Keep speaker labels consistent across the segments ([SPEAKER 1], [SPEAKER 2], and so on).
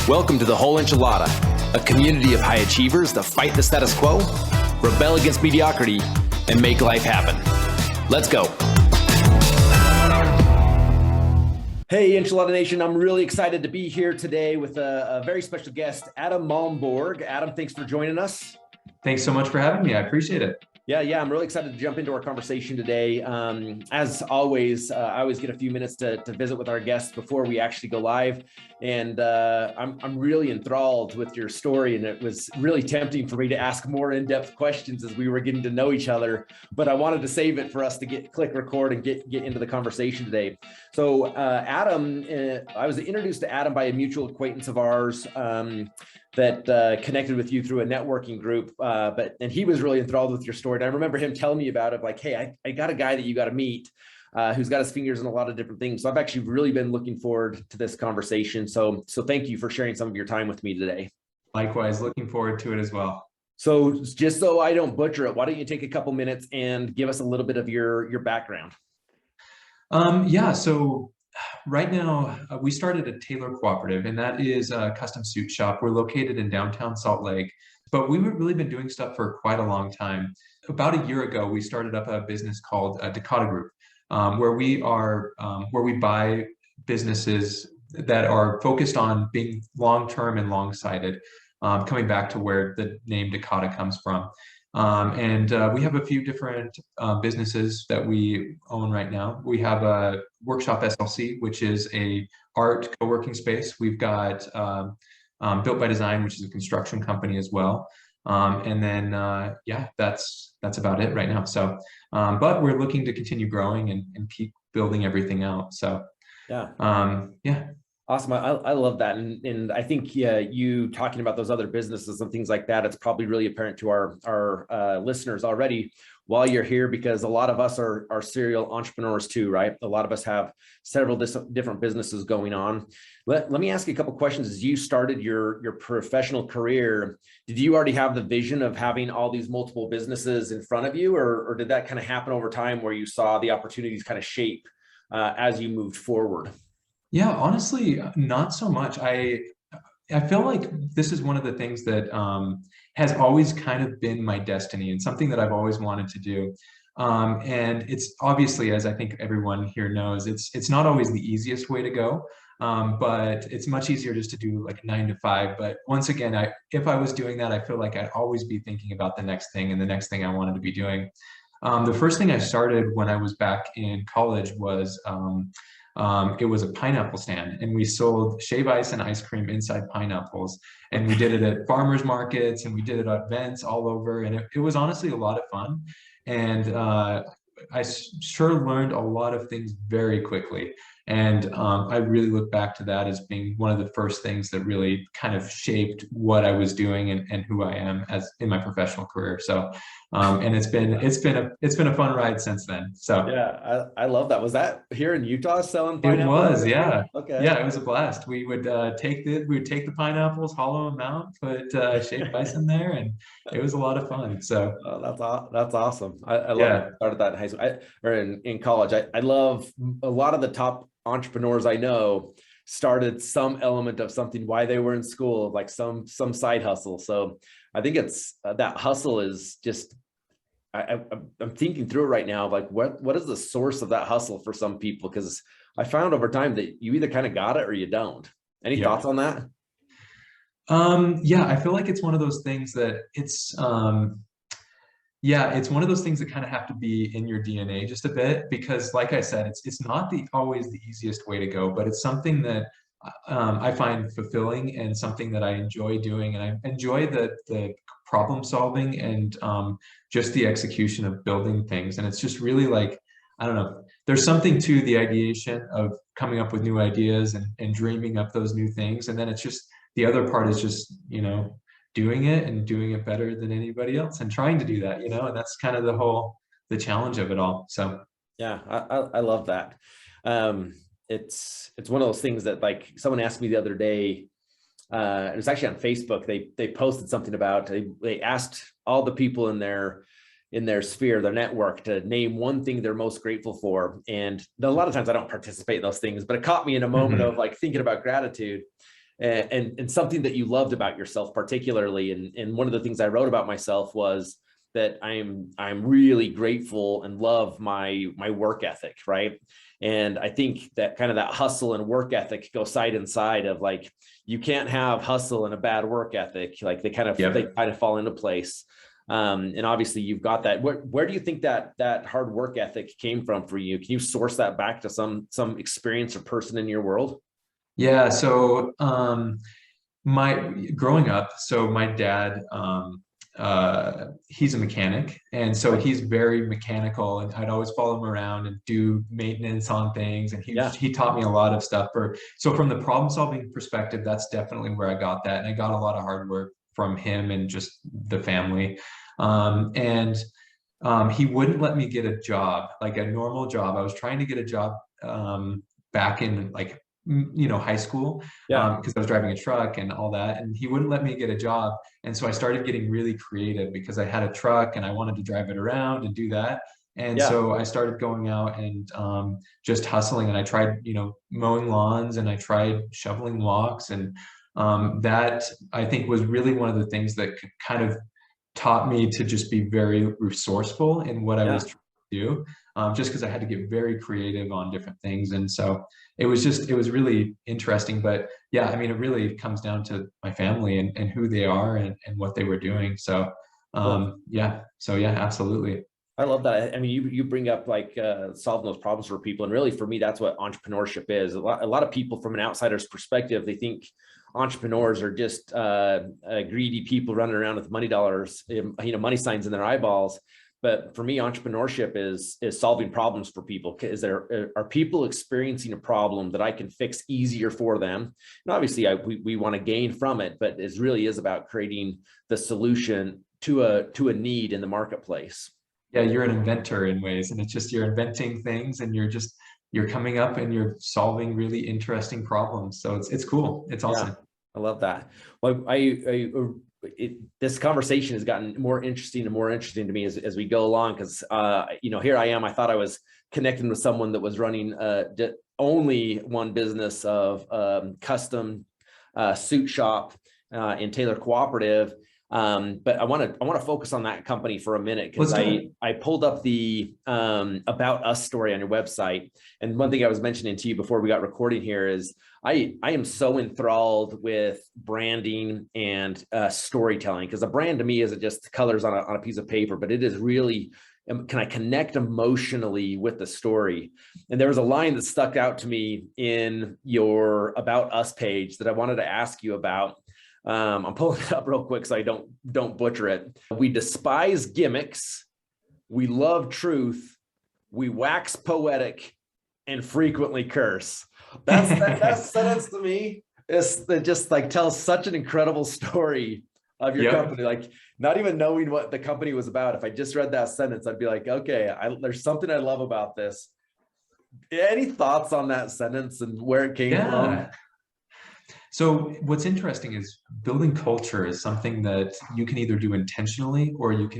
[SPEAKER 1] Welcome to the Whole Enchilada, a community of high achievers that fight the status quo, rebel against mediocrity, and make life happen. Let's go. Hey, Enchilada Nation, I'm really excited to be here today with a very special guest, Adam Malmborg. Adam, thanks for joining us.
[SPEAKER 2] Thanks so much for having me. I appreciate it.
[SPEAKER 1] Yeah, I'm really excited to jump into our conversation today. As always, I always get a few minutes to visit with our guests before we actually go live. And I'm really enthralled with your story. And it was really tempting for me to ask more in-depth questions as we were getting to know each other. But I wanted to save it for us to click record and get into the conversation today. So Adam, I was introduced to Adam by a mutual acquaintance of ours that connected with you through a networking group. And he was really enthralled with your story. And I remember him telling me about it, like, hey, I got a guy that you got to meet who's got his fingers in a lot of different things. So I've actually really been looking forward to this conversation. So thank you for sharing some of your time with me today.
[SPEAKER 2] Likewise, looking forward to it as well.
[SPEAKER 1] So just so I don't butcher it, why don't you take a couple minutes and give us a little bit of your background?
[SPEAKER 2] So right now we started a Tailor Cooperative, and that is a custom suit shop. We're located in downtown Salt Lake, but we've really been doing stuff for quite a long time. About a year ago, we started up a business called Decada Group, where we buy businesses that are focused on being long-term and long-sighted, coming back to where the name Decada comes from. We have a few different businesses that we own right now. We have a Workshop SLC, which is a art co-working space. We've got Built by Design, which is a construction company as well. That's about it right now. So, but we're looking to continue growing and keep building everything out. So, yeah.
[SPEAKER 1] Awesome. I love that. And I think you talking about those other businesses and things like that, it's probably really apparent to our listeners already while you're here, because a lot of us are serial entrepreneurs too, right? A lot of us have several different businesses going on. Let me ask you a couple of questions. As you started your professional career, did you already have the vision of having all these multiple businesses in front of you, or did that kind of happen over time where you saw the opportunities kind of shape as you moved forward?
[SPEAKER 2] Yeah, honestly, not so much. I feel like this is one of the things that has always kind of been my destiny and something that I've always wanted to do. And it's obviously, as I think everyone here knows, it's not always the easiest way to go, but it's much easier just to do like 9 to 5. But once again, if I was doing that, I feel like I'd always be thinking about the next thing and the next thing I wanted to be doing. The first thing I started when I was back in college was it was a pineapple stand, and we sold shave ice and ice cream inside pineapples. And we did it at farmers markets, and we did it at events all over. And it was honestly a lot of fun. And I sure learned a lot of things very quickly. And I really look back to that as being one of the first things that really kind of shaped what I was doing and who I am as in my professional career. So, and it's been a fun ride since then. So
[SPEAKER 1] yeah, I love that. Was that here in Utah selling pineapples?
[SPEAKER 2] It was, yeah.
[SPEAKER 1] Okay.
[SPEAKER 2] Yeah, it was a blast. We would take the pineapples, hollow them out, put shaved ice in there, and it was a lot of fun. So
[SPEAKER 1] that's awesome. I love that. I started that in high school or in college. I love a lot of the top entrepreneurs I know started some element of something while they were in school, like some side hustle. So I think it's that hustle is just, I'm thinking through it right now, like what is the source of that hustle for some people? Because I found over time that you either kind of got it or you don't. Any thoughts on that?
[SPEAKER 2] I feel like it's one of those things that it's one of those things that kind of have to be in your DNA just a bit, because like I said, it's not always the easiest way to go, but it's something that I find fulfilling and something that I enjoy doing. And I enjoy the problem solving and just the execution of building things. And it's just really like, I don't know, there's something to the ideation of coming up with new ideas and dreaming up those new things. And then it's just, the other part is just, doing it and doing it better than anybody else and trying to do that, and that's kind of the challenge of it all. So
[SPEAKER 1] yeah, I love that. It's one of those things that, like, someone asked me the other day, it was actually on Facebook. They posted something about, they asked all the people in their sphere, their network, to name one thing they're most grateful for. And a lot of times I don't participate in those things, but it caught me in a moment of like thinking about gratitude. and something that you loved about yourself particularly. And one of the things I wrote about myself was that I'm really grateful and love my work ethic, right? And I think that kind of that hustle and work ethic go side and side of like, you can't have hustle and a bad work ethic. Like they kind of fall into place. And obviously you've got that. Where do you think that hard work ethic came from for you? Can you source that back to some experience or person in your world?
[SPEAKER 2] Yeah. So my growing up, so my dad, he's a mechanic, and so he's very mechanical, and I'd always follow him around and do maintenance on things, and he taught me a lot of stuff. So from the problem solving perspective, that's definitely where I got that, and I got a lot of hard work from him and just the family. He wouldn't let me get a job, like a normal job. I was trying to get a job back in like high school, because I was driving a truck and all that, and he wouldn't let me get a job. And so I started getting really creative because I had a truck and I wanted to drive it around and do that. And so I started going out and just hustling, and I tried, mowing lawns, and I tried shoveling walks, and that I think was really one of the things that kind of taught me to just be very resourceful in what I was trying to do, just because I had to get very creative on different things. And so it was really interesting. But yeah, I mean, it really comes down to my family and who they are and what they were doing. So yeah, absolutely.
[SPEAKER 1] I love that. I mean, you bring up like solving those problems for people, and really for me, that's what entrepreneurship is. A lot of people, from an outsider's perspective, they think entrepreneurs are just greedy people running around with money dollars, money signs in their eyeballs. But for me, entrepreneurship is solving problems for people. Is there are people experiencing a problem that I can fix easier for them? And obviously, we want to gain from it, but it really is about creating the solution to a need in the marketplace.
[SPEAKER 2] Yeah, you're an inventor in ways, and it's just you're inventing things, and you're coming up and you're solving really interesting problems. So it's cool. It's awesome.
[SPEAKER 1] Yeah, I love that. Well, this conversation has gotten more interesting and more interesting to me as we go along, because here I am. I thought I was connecting with someone that was running only one business of custom suit shop in Tailor Cooperative. But I want to focus on that company for a minute, because I pulled up the About Us story on your website. And one thing I was mentioning to you before we got recording here is I am so enthralled with branding and storytelling, because a brand to me isn't just colors on a piece of paper, but it is really, can I connect emotionally with the story? And there was a line that stuck out to me in your About Us page that I wanted to ask you about. I'm pulling it up real quick so I don't butcher it. We despise gimmicks, we love truth, we wax poetic, and frequently curse. That sentence to me that just like tells such an incredible story of your company. Like, not even knowing what the company was about, if I just read that sentence, I'd be like, okay, there's something I love about this. Any thoughts on that sentence and where it came from?
[SPEAKER 2] So what's interesting is building culture is something that you can either do intentionally, or it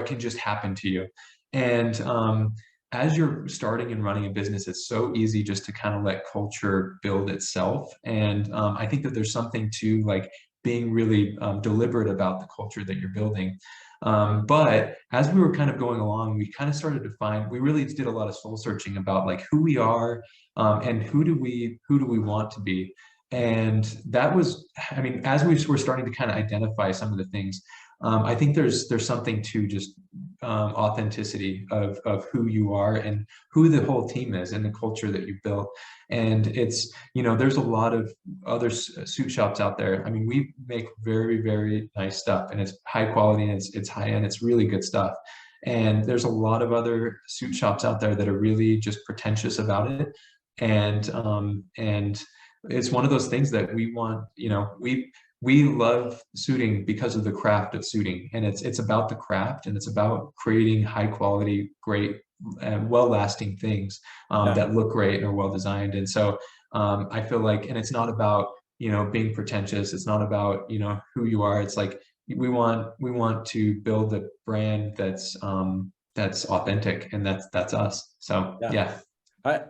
[SPEAKER 2] can just happen to you. And as you're starting and running a business, it's so easy just to kind of let culture build itself. And I think that there's something to like being really deliberate about the culture that you're building. But as we were kind of going along, we kind of started to we really did a lot of soul searching about like who we are and who do we want to be. And that was, I mean, as we were starting to kind of identify some of the things, I think there's something to just authenticity of who you are and who the whole team is and the culture that you've built. And it's, there's a lot of other suit shops out there. I mean, we make very, very nice stuff, and it's high quality, and it's high end. It's really good stuff. And there's a lot of other suit shops out there that are really just pretentious about it. And it's one of those things that we want, we love suiting because of the craft of suiting, and it's about the craft, and it's about creating high quality, great, well-lasting things that look great and are well designed. And so I feel like, and it's not about, being pretentious. It's not about, who you are. It's like, we want to build a brand that's authentic, and that's us. So yeah.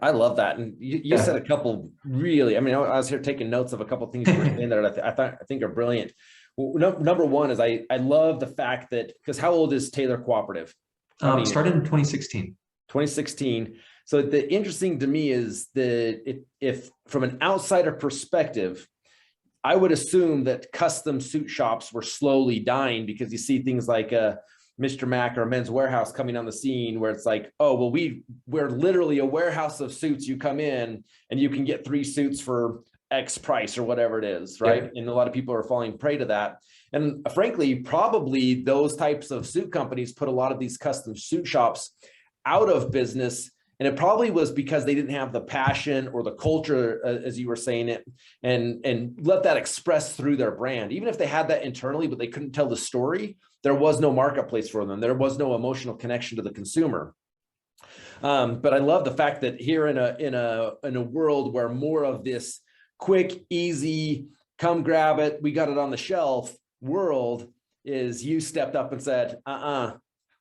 [SPEAKER 1] I love that. And you said a couple really, I mean, I was here taking notes of a couple of things you were saying that I think are brilliant. Well, number one is I love the fact that, because how old is Tailor Cooperative?
[SPEAKER 2] Started in 2016.
[SPEAKER 1] 2016. So the interesting to me is that if from an outsider perspective, I would assume that custom suit shops were slowly dying, because you see things like Mr. Mac or Men's Warehouse coming on the scene, where it's like, oh, well, we're literally a warehouse of suits. You come in and you can get 3 suits for X price or whatever it is, right? Yeah. And a lot of people are falling prey to that. And frankly, probably those types of suit companies put a lot of these custom suit shops out of business. And it probably was because they didn't have the passion or the culture, as you were saying it, and let that express through their brand. Even if they had that internally, but they couldn't tell the story, there was no marketplace for them. There was no emotional connection to the consumer. But I love the fact that here in a world where more of this quick, easy, come grab it, we got it on the shelf world, is you stepped up and said,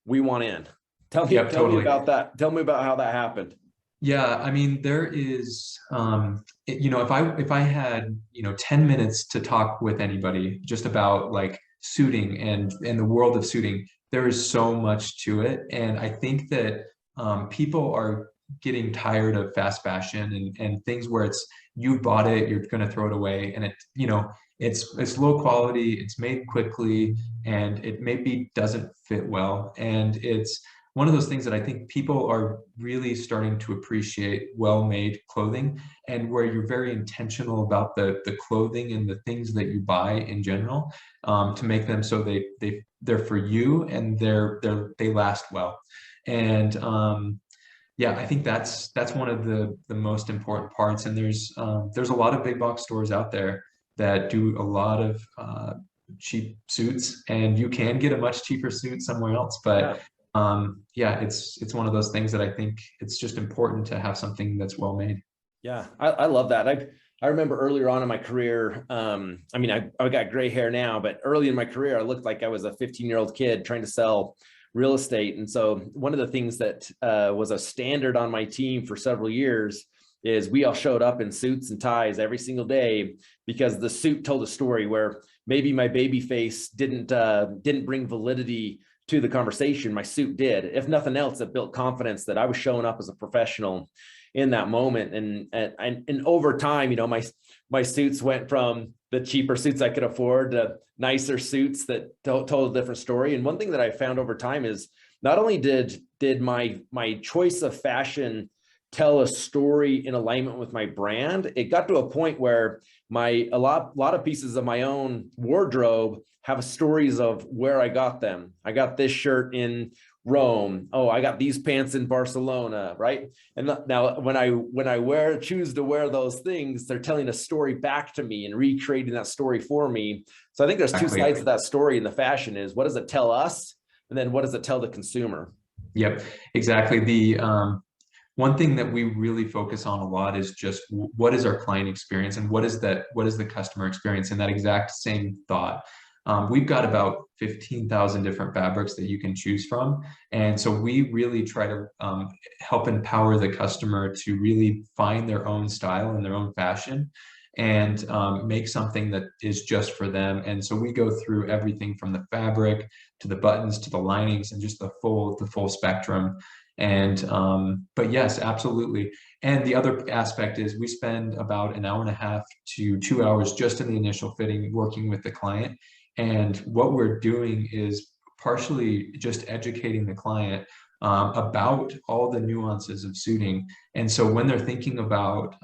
[SPEAKER 1] we want in. Tell me about that. Tell me about how that happened.
[SPEAKER 2] Yeah, I mean, there is, if I had, 10 minutes to talk with anybody just about like suiting and the world of suiting, there is so much to it. And I think that people are getting tired of fast fashion and things where it's, you bought it, you're going to throw it away. And it's low quality, it's made quickly, and it maybe doesn't fit well. And it's one of those things that I think people are really starting to appreciate well-made clothing, and where you're very intentional about the clothing and the things that you buy in general, to make them so they're for you and they last well. And yeah, I think that's one of the most important parts. And there's a lot of big box stores out there that do a lot of cheap suits, and you can get a much cheaper suit somewhere else. But yeah, it's one of those things that I think it's just important to have something that's well made.
[SPEAKER 1] Yeah, I love that. I remember earlier on in my career, I mean, I got gray hair now, but early in my career, I looked like I was a 15-year-old kid trying to sell real estate. And so one of the things that was a standard on my team for several years is we all showed up in suits and ties every single day, because the suit told a story where maybe my baby face didn't bring validity to the conversation. My suit did. If nothing else, it built confidence that I was showing up as a professional in that moment. And over time, my suits went from the cheaper suits I could afford to nicer suits that told a different story. And one thing that I found over time is not only did my choice of fashion tell a story in alignment with my brand, it got to a point where a lot of pieces of my own wardrobe have stories of where I got them. I got this shirt in Rome. Oh, I got these pants in Barcelona, right? And now when I choose to wear those things, they're telling a story back to me and recreating that story for me. So I think there's two sides of that story in the fashion: is what does it tell us? And then what does it tell the consumer?
[SPEAKER 2] Yep, exactly. The one thing that we really focus on a lot is just what is our client experience, and what is the customer experience, and that exact same thought. We've got about 15,000 different fabrics that you can choose from. And so we really try to help empower the customer to really find their own style and their own fashion, and make something that is just for them. And so we go through everything from the fabric to the buttons to the linings, and just the full spectrum. And but yes, absolutely. And the other aspect is we spend about 1.5 hours to 2 hours just in the initial fitting, working with the client. And what we're doing is partially just educating the client about all the nuances of suiting. And so when they're thinking about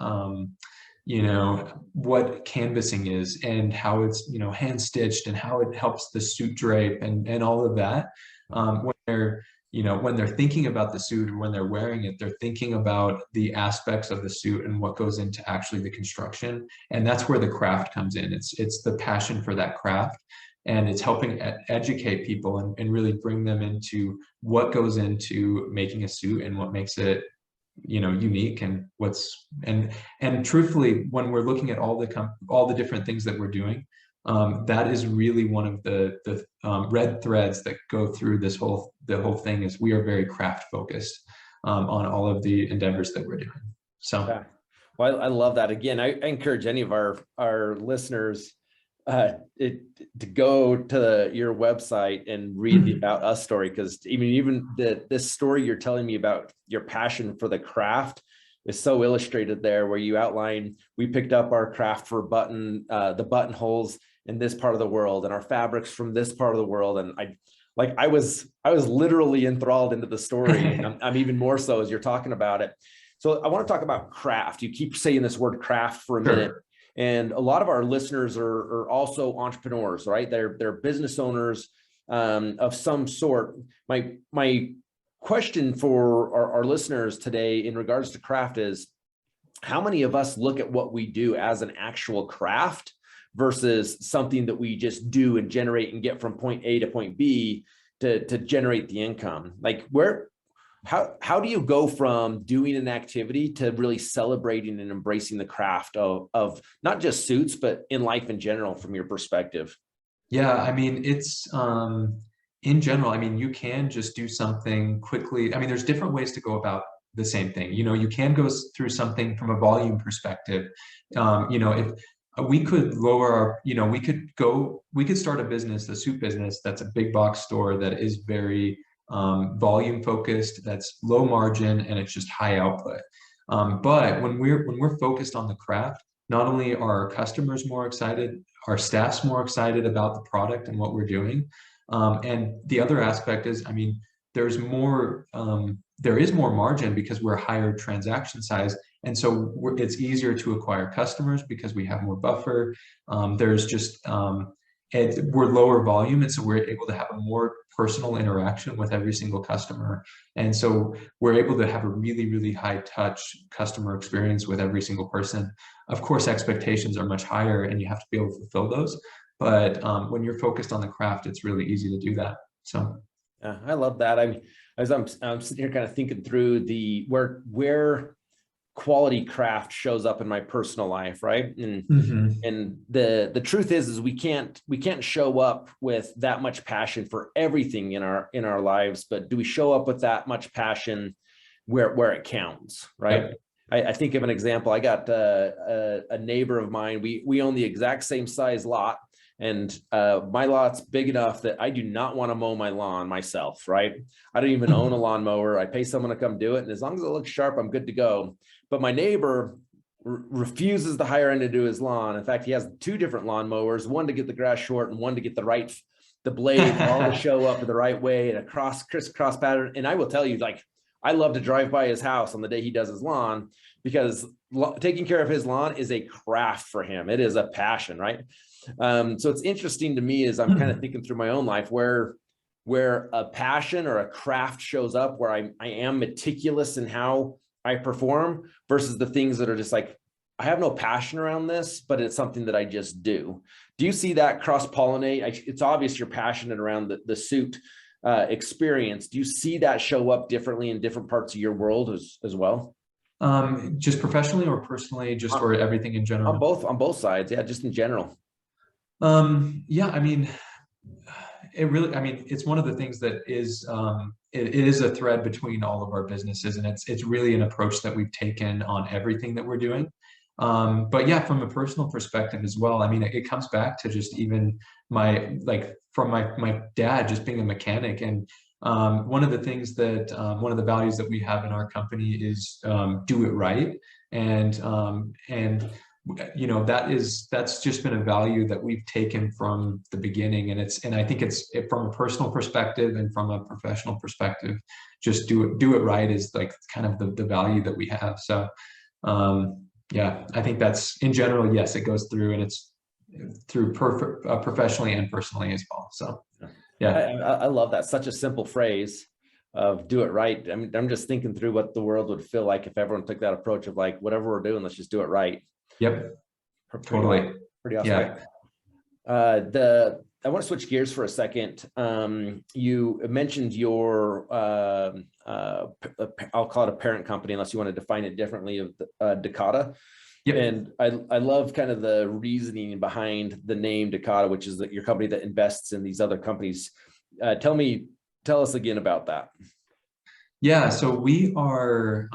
[SPEAKER 2] what canvassing is, and how it's hand stitched, and how it helps the suit drape, and all of that, when they're thinking about the suit, or when they're wearing it, they're thinking about the aspects of the suit and what goes into actually the construction. And that's where the craft comes in. It's the passion for that craft, and it's helping educate people and really bring them into what goes into making a suit, and what makes it unique, and and truthfully, when we're looking at all the different things that we're doing, that is really one of the red threads that go through the whole thing, is we are very craft focused. on all of the endeavors that we're doing. So.
[SPEAKER 1] Yeah. Well, I love that. Again, I encourage any of our listeners to go to your website and read the About Us story, because even this story you're telling me about your passion for the craft is so illustrated there, where you outline, we picked up our craft for the buttonholes in this part of the world and our fabrics from this part of the world. And I was literally enthralled into the story. And I'm even more so as you're talking about it. So I want to talk about craft. You keep saying this word craft for a minute. And a lot of our listeners are also entrepreneurs, right? They're business owners of some sort. My question for our listeners today in regards to craft is, how many of us look at what we do as an actual craft versus something that we just do and generate and get from point A to point B to generate the income? Like, how do you go from doing an activity to really celebrating and embracing the craft of not just suits, but in life in general, from your perspective?
[SPEAKER 2] Yeah, I mean, it's in general, I mean, you can just do something quickly. I mean, there's different ways to go about the same thing. You can go through something from a volume perspective. If we could lower our, we could start a business, a suit business that's a big box store that is very volume focused, that's low margin, and it's just high output. But when we're focused on the craft, not only are our customers more excited, our staff's more excited about the product and what we're doing. And the other aspect is, I mean, there is more margin because we're higher transaction size. And so it's easier to acquire customers because we have more buffer. There's just, we're lower volume, and so we're able to have a more personal interaction with every single customer. And so we're able to have a really, really high touch customer experience with every single person. Of course, expectations are much higher and you have to be able to fulfill those. But when you're focused on the craft, it's really easy to do that. So.
[SPEAKER 1] Yeah, I love that. I'm sitting here kind of thinking through where quality craft shows up in my personal life, right? And the truth is we can't show up with that much passion for everything in our lives, but do we show up with that much passion where it counts, right? Yep. I think of an example. I got a neighbor of mine. We own the exact same size lot, and my lot's big enough that I do not want to mow my lawn myself, right? I don't even own a lawnmower. I pay someone to come do it, and as long as it looks sharp, I'm good to go. But my neighbor refuses to hire him to do his lawn. In fact, he has two different lawnmowers, one to get the grass short and one to get the blade all to show up the right way and a crisscross pattern. And I will tell you, like, I love to drive by his house on the day he does his lawn, because taking care of his lawn is a craft for him. It is a passion, right? So it's interesting to me as I'm kind of thinking through my own life where a passion or a craft shows up, where I am meticulous in how I perform, versus the things that are just like, I have no passion around this, but it's something that I just do. Do you see that cross-pollinate? It's obvious you're passionate around the suit experience. Do you see that show up differently in different parts of your world as well?
[SPEAKER 2] Just professionally or personally, just or everything in general?
[SPEAKER 1] On both sides. Yeah, just in general.
[SPEAKER 2] Yeah, I mean, it's one of the things that is, it is a thread between all of our businesses, and it's really an approach that we've taken on everything that we're doing. But yeah, from a personal perspective as well, I mean, it comes back to just even my dad just being a mechanic. And one of the things that, one of the values that we have in our company is do it right. And that's just been a value that we've taken from the beginning. And I think it's from a personal perspective and from a professional perspective, just do it right is like kind of the value that we have. So yeah, I think that's in general, yes, it goes through, and it's through professionally and personally as well. So yeah,
[SPEAKER 1] I love that. Such a simple phrase of do it right. I mean, I'm just thinking through what the world would feel like if everyone took that approach of like, whatever we're doing, let's just do it right.
[SPEAKER 2] Yep. Totally.
[SPEAKER 1] Pretty awesome.
[SPEAKER 2] Yeah.
[SPEAKER 1] I want to switch gears for a second. You mentioned your, I'll call it a parent company, unless you want to define it differently, of Decada.
[SPEAKER 2] Yep.
[SPEAKER 1] And I love kind of the reasoning behind the name Decada, which is that your company that invests in these other companies. Tell us again about that.
[SPEAKER 2] Yeah, so we are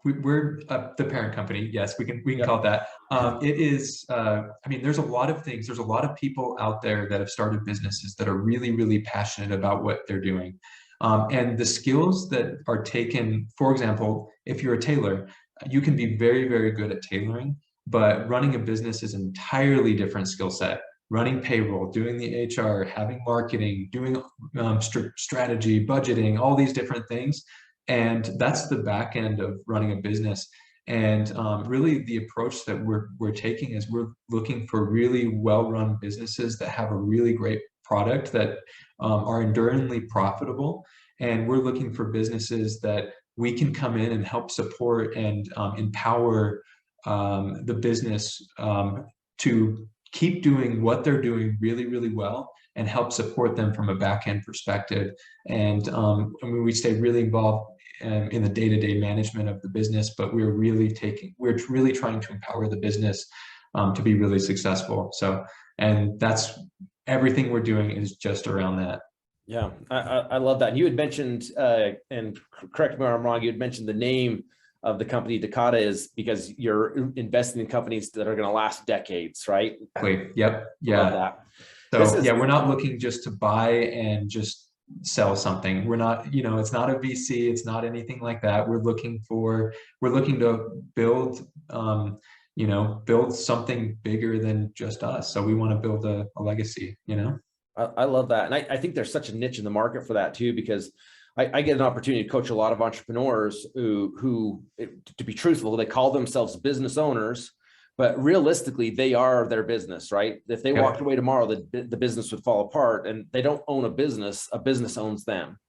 [SPEAKER 2] we're the parent company. Yes, we can call it that. It is. I mean, there's a lot of things. There's a lot of people out there that have started businesses that are really, really passionate about what they're doing, and the skills that are taken. For example, if you're a tailor, you can be very, very good at tailoring, but running a business is an entirely different skill set. Running payroll, doing the HR, having marketing, doing strategy, budgeting, all these different things. And that's the back end of running a business. And really the approach that we're taking is we're looking for really well-run businesses that have a really great product that are enduringly profitable. And we're looking for businesses that we can come in and help support and empower the business to keep doing what they're doing really, really well and help support them from a back end perspective. And I mean, we stay really involved in the day-to-day management of the business, but we're really trying to empower the business to be really successful. So, and that's everything we're doing is just around that.
[SPEAKER 1] Yeah, I love that. And you had mentioned, and correct me if I'm wrong, you had mentioned the name of the company Decada is because you're investing in companies that are going to last decades, right?
[SPEAKER 2] Exactly. Yep. Yeah.
[SPEAKER 1] Love that.
[SPEAKER 2] So yeah, we're not looking just to buy and just sell something. We're not, you know, it's not a VC, it's not anything like that. We're looking to build, you know, build something bigger than just us. So we want to build a legacy, you know?
[SPEAKER 1] I love that. And I think there's such a niche in the market for that too, because I get an opportunity to coach a lot of entrepreneurs who, to be truthful, they call themselves business owners, but realistically, they are their business, right? If they walked away tomorrow, the business would fall apart, and they don't own a business owns them.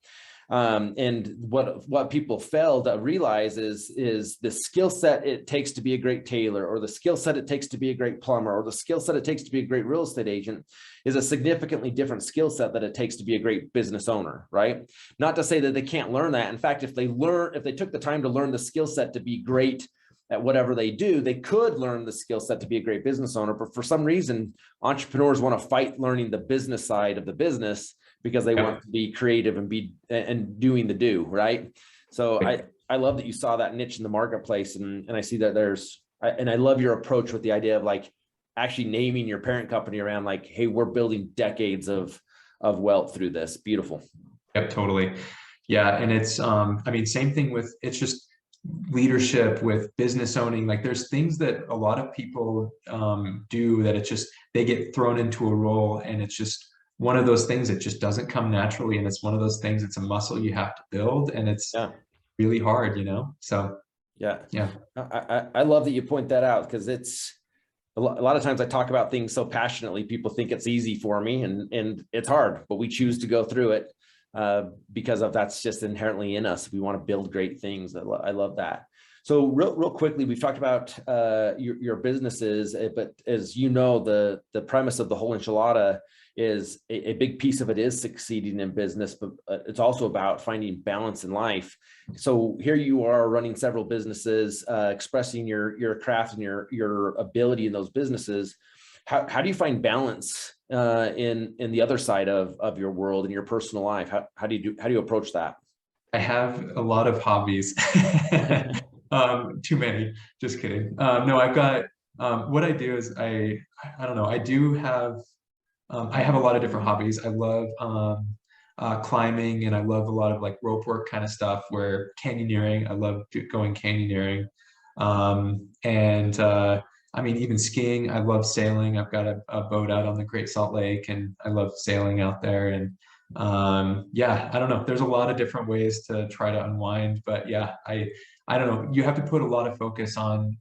[SPEAKER 1] And what people fail to realize is the skill set it takes to be a great tailor, or the skill set it takes to be a great plumber, or the skill set it takes to be a great real estate agent is a significantly different skill set that it takes to be a great business owner, right? Not to say that they can't learn that. In fact, if they took the time to learn the skill set to be great at whatever they do, they could learn the skill set to be a great business owner. But for some reason, entrepreneurs want to fight learning the business side of the business because they want to be creative and doing the do, right? So I love that you saw that niche in the marketplace, and I see that I love your approach with the idea of like actually naming your parent company around like, hey, we're building decades of wealth through this. Beautiful.
[SPEAKER 2] Yep, totally. Yeah, and it's I mean, same thing with, it's just leadership with business owning. Like there's things that a lot of people do that it's just, they get thrown into a role, and it's just one of those things that just doesn't come naturally. And it's one of those things, it's a muscle you have to build, and it's really hard, you know? So
[SPEAKER 1] yeah.
[SPEAKER 2] Yeah.
[SPEAKER 1] I love that you point that out, because it's a lot of times I talk about things so passionately, people think it's easy for me, and it's hard, but we choose to go through it because that's just inherently in us. We want to build great things. I love that. So real quickly, we've talked about your businesses, but as you know, the premise of the Whole Enchilada is a big piece of it is succeeding in business, but it's also about finding balance in life. So here you are running several businesses, expressing your craft and your ability in those businesses. How do you find balance in the other side of your world and your personal life? How do you approach that?
[SPEAKER 2] I have a lot of hobbies. Too many, just kidding. No, I've got, what I do is I don't know, I have a lot of different hobbies. I love climbing, and I love a lot of like rope work kind of stuff, where canyoneering, I love going canyoneering. I mean, even skiing, I love sailing. I've got a boat out on the Great Salt Lake, and I love sailing out there. And yeah, I don't know, there's a lot of different ways to try to unwind, but yeah, I don't know, you have to put a lot of focus on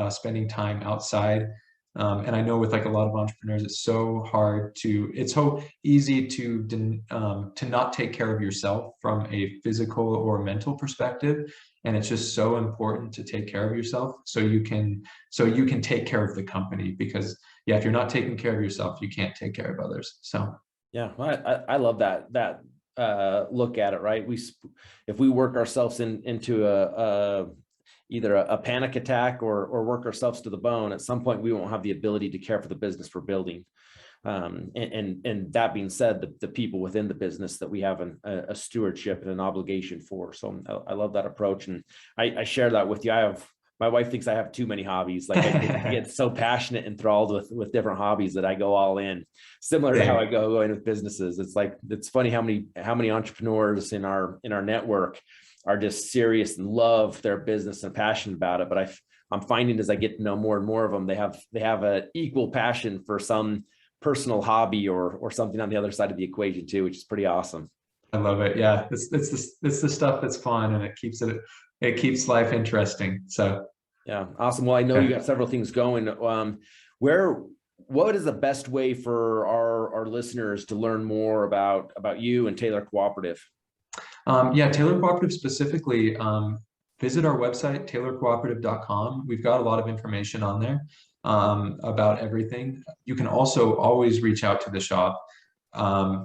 [SPEAKER 2] spending time outside. And I know with like a lot of entrepreneurs, it's so easy to not take care of yourself from a physical or mental perspective. And it's just so important to take care of yourself so you can take care of the company, because yeah, if you're not taking care of yourself, you can't take care of others. So
[SPEAKER 1] yeah, I love that look at it, right? If we work ourselves into either a panic attack or work ourselves to the bone, at some point we won't have the ability to care for the business we're building. And that being said, the people within the business that we have a stewardship and an obligation for. So I love that approach. And I share that with you. My wife thinks I have too many hobbies. Like I get so passionate, enthralled with different hobbies that I go all in, similar to how I go in with businesses. It's funny how many entrepreneurs in our network are just serious and love their business and passionate about it. But I'm finding as I get to know more and more of them, they have an equal passion for some personal hobby or something on the other side of the equation too, which is pretty awesome.
[SPEAKER 2] I love it. Yeah, it's the stuff that's fun, and it keeps life interesting. So
[SPEAKER 1] yeah, awesome. Well, I know you got several things going. What is the best way for our listeners to learn more about you and Tailor Cooperative?
[SPEAKER 2] Yeah, Tailor Cooperative specifically, visit our website, tailorcooperative.com. We've got a lot of information on there about everything. You can also always reach out to the shop.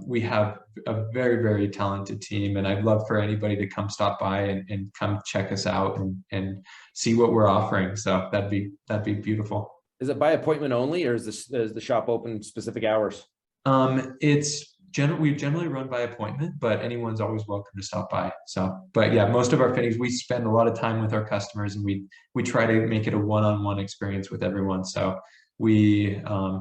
[SPEAKER 2] We have a very, very talented team, and I'd love for anybody to come stop by and come check us out and see what we're offering. So that'd be beautiful.
[SPEAKER 1] Is it by appointment only, or is the shop open specific hours?
[SPEAKER 2] We generally run by appointment, but anyone's always welcome to stop by. So, but yeah, most of our fittings, we spend a lot of time with our customers, and we try to make it a one-on-one experience with everyone. So we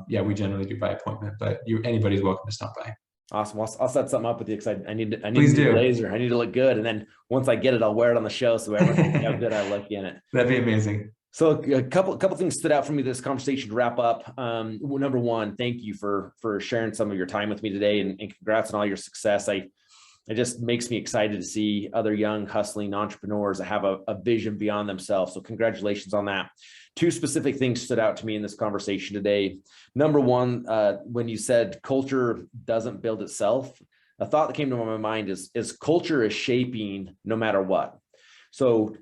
[SPEAKER 2] generally do by appointment, but anybody's welcome to stop by.
[SPEAKER 1] Awesome. I'll set something up with you, because I need
[SPEAKER 2] Please
[SPEAKER 1] to
[SPEAKER 2] do.
[SPEAKER 1] laser. I need to look good, and then once I get it, I'll wear it on the show so everyone can see how good I look in it.
[SPEAKER 2] That'd be amazing.
[SPEAKER 1] So a couple things stood out for me this conversation to wrap up. Number one, thank you for sharing some of your time with me today, and congrats on all your success. It just makes me excited to see other young hustling entrepreneurs that have a vision beyond themselves. So congratulations on that. Two specific things stood out to me in this conversation today. Number one, when you said culture doesn't build itself, a thought that came to my mind is culture is shaping no matter what. So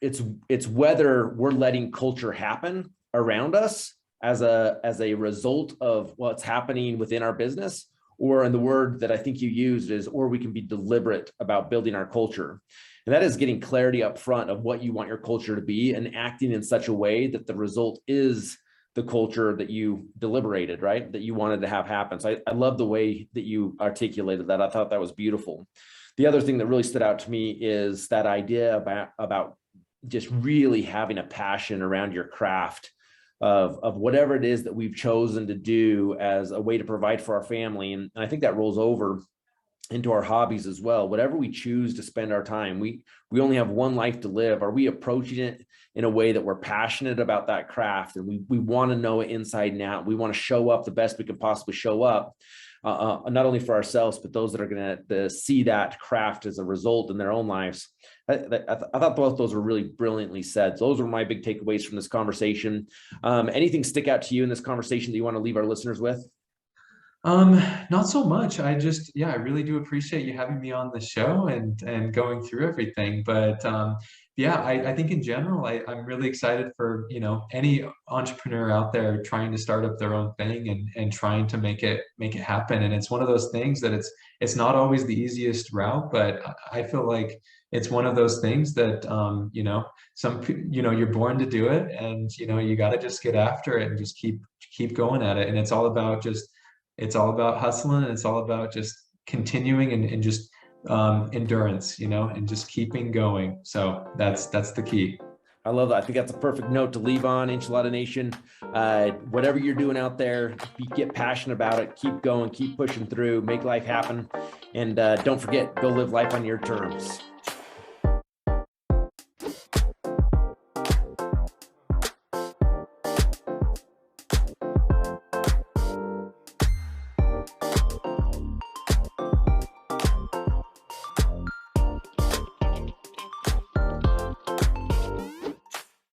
[SPEAKER 1] it's whether we're letting culture happen around us as a result of what's happening within our business, or in the word that I think you used is, or we can be deliberate about building our culture. And that is getting clarity up front of what you want your culture to be and acting in such a way that the result is the culture that you deliberated, right? That you wanted to have happen. So I love the way that you articulated that. I thought that was beautiful. The other thing that really stood out to me is that idea about just really having a passion around your craft of whatever it is that we've chosen to do as a way to provide for our family. And I think that rolls over into our hobbies as well. Whatever we choose to spend our time, we only have one life to live. Are we approaching it in a way that we're passionate about that craft, and we want to know it inside and out? We want to show up the best we can possibly show up, not only for ourselves, but those that are going to see that craft as a result in their own lives. I thought both those were really brilliantly said. So those were my big takeaways from this conversation. Anything stick out to you in this conversation that you want to leave our listeners with?
[SPEAKER 2] Not so much. I really do appreciate you having me on the show and going through everything. But I think in general, I'm really excited for, any entrepreneur out there trying to start up their own thing and trying to make it happen. And it's one of those things that it's not always the easiest route, but I feel like it's one of those things that, you're born to do it, and, you got to just get after it and just keep going at it. And it's all about hustling, and it's all about just continuing and just endurance, and just keeping going. So that's the key.
[SPEAKER 1] I love that. I think that's a perfect note to leave on, Enchilada Nation. Whatever you're doing out there, get passionate about it, keep going, keep pushing through, make life happen. And don't forget, go live life on your terms.